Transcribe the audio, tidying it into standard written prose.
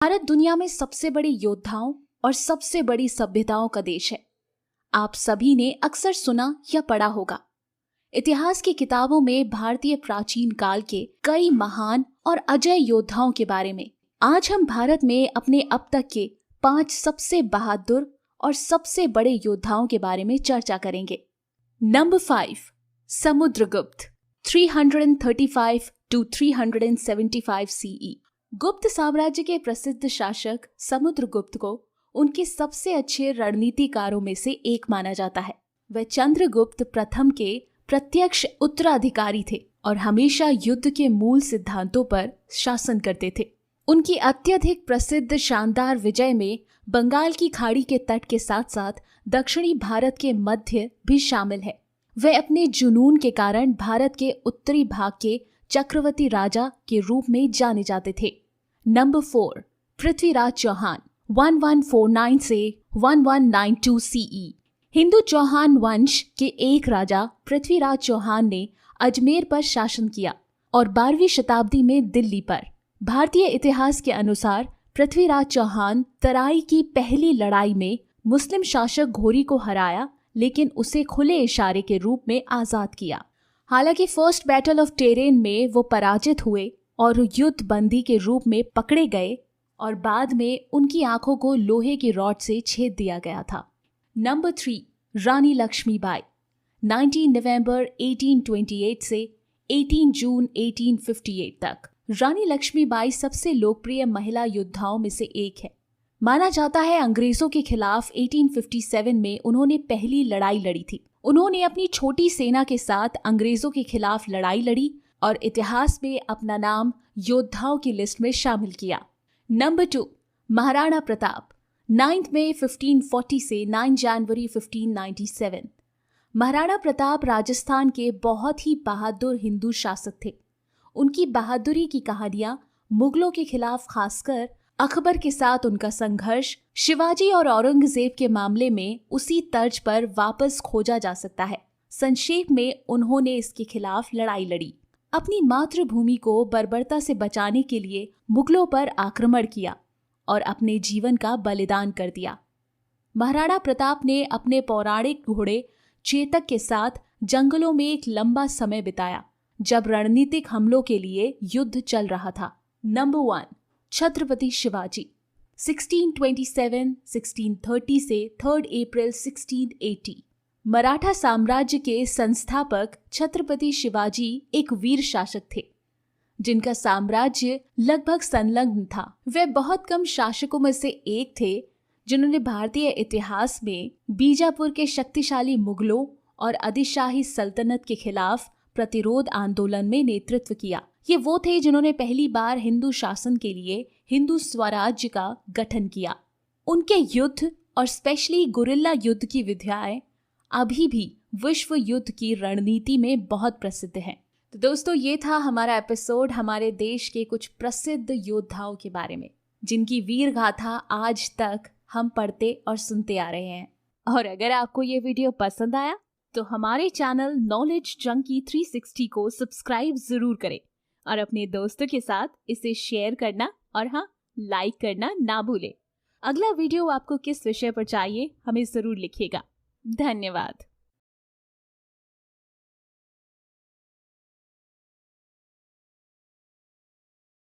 भारत दुनिया में सबसे बड़े योद्धाओं और सबसे बड़ी सभ्यताओं का देश है। आप सभी ने अक्सर सुना या पढ़ा होगा। इतिहास की किताबों में भारतीय प्राचीन काल के कई महान और अजय योद्धाओं के बारे में आज हम भारत में अपने अब तक के 5 सबसे बहादुर और सबसे बड़े योद्धाओं के बारे में चर्चा करेंगे। Number 5, Samudragupta 335 to 375 CE। गुप्त साम्राज्य के प्रसिद्ध शासक समुद्रगुप्त को उनके सबसे अच्छे रणनीतिकारों में से एक माना जाता है। वह चंद्रगुप्त प्रथम के प्रत्यक्ष उत्तराधिकारी थे और हमेशा युद्ध के मूल सिद्धांतों पर शासन करते थे। उनकी अत्यधिक प्रसिद्ध शानदार विजय में बंगाल की खाड़ी के तट के साथ साथ दक्षिणी भारत के मध्य भी शामिल है। वे अपने जुनून के कारण भारत के उत्तरी भाग के चक्रवर्ती राजा के रूप में जाने जाते थे। नंबर 4, पृथ्वीराज चौहान 1149 से 1192 CE। हिंदू चौहान वंश के एक राजा पृथ्वीराज चौहान ने अजमेर पर शासन किया और 12वीं शताब्दी में दिल्ली पर। भारतीय इतिहास के अनुसार पृथ्वीराज चौहान तराई की पहली लड़ाई में मुस्लिम शासक घोरी को हराया, लेकिन उसे खुले इशारे के रूप में आजाद किया। हालांकि फर्स्ट बैटल ऑफ टेरेन में वो पराजित हुए और युद्ध बंदी के रूप में पकड़े गए और बाद में उनकी आंखों को लोहे की रॉड से छेद दिया गया था। नंबर 3, रानी लक्ष्मीबाई 19 नवंबर 1828 से 18 जून 1858 तक। रानी लक्ष्मीबाई सबसे लोकप्रिय महिला योद्धाओं में से एक है। माना जाता है अंग्रेजों के खिलाफ 1857 में उन्होंने पहली लड़ाई लड़ी थी। उन्होंने अपनी छोटी सेना के साथ अंग्रेजों के खिलाफ लड़ाई लड़ी और इतिहास में अपना नाम योद्धाओं की लिस्ट में शामिल किया। नंबर 2, महाराणा प्रताप 9 मई 1540 से 9 जनवरी 1597। महाराणा प्रताप राजस्थान के बहुत ही बहादुर हिंदू शासक थे। उनकी बहादुरी की कहानियां मुगलों के खिलाफ, खासकर अकबर के साथ उनका संघर्ष, शिवाजी और औरंगजेब के मामले में उसी तर्ज पर वापस खोजा जा सकता है। संक्षेप में उन्होंने इसके खिलाफ लड़ाई लड़ी, अपनी मातृभूमि को बर्बरता से बचाने के लिए मुगलों पर आक्रमण किया और अपने जीवन का बलिदान कर दिया। महाराणा प्रताप ने अपने पौराणिक घोड़े चेतक के साथ जंगलों में एक लंबा समय बिताया जब रणनीतिक हमलों के लिए युद्ध चल रहा था। नंबर 1, छत्रपति शिवाजी 1627 1630 से 3 अप्रैल 1680। मराठा साम्राज्य के संस्थापक छत्रपति शिवाजी एक वीर शासक थे जिनका साम्राज्य लगभग संलग्न था। वे बहुत कम शासकों में से एक थे जिन्होंने भारतीय इतिहास में बीजापुर के शक्तिशाली मुगलों और आदिलशाही सल्तनत के खिलाफ प्रतिरोध आंदोलन में नेतृत्व किया। ये वो थे जिन्होंने पहली बार हिंदू शासन के लिए हिंदू स्वराज्य का गठन किया। उनके युद्ध और स्पेशली गुरिल्ला युद्ध की विधाएं अभी भी विश्व युद्ध की रणनीति में बहुत प्रसिद्ध हैं। तो दोस्तों, ये था हमारा एपिसोड हमारे देश के कुछ प्रसिद्ध योद्धाओं के बारे में जिनकी वीर गाथा आज तक हम पढ़ते और सुनते आ रहे हैं। और अगर आपको ये वीडियो पसंद आया तो हमारे चैनल नॉलेज जंकी 360 को सब्सक्राइब जरूर करें और अपने दोस्तों के साथ इसे शेयर करना और हाँ, लाइक करना ना भूलें। अगला वीडियो आपको किस विषय पर चाहिए हमें जरूर लिखिएगा। धन्यवाद।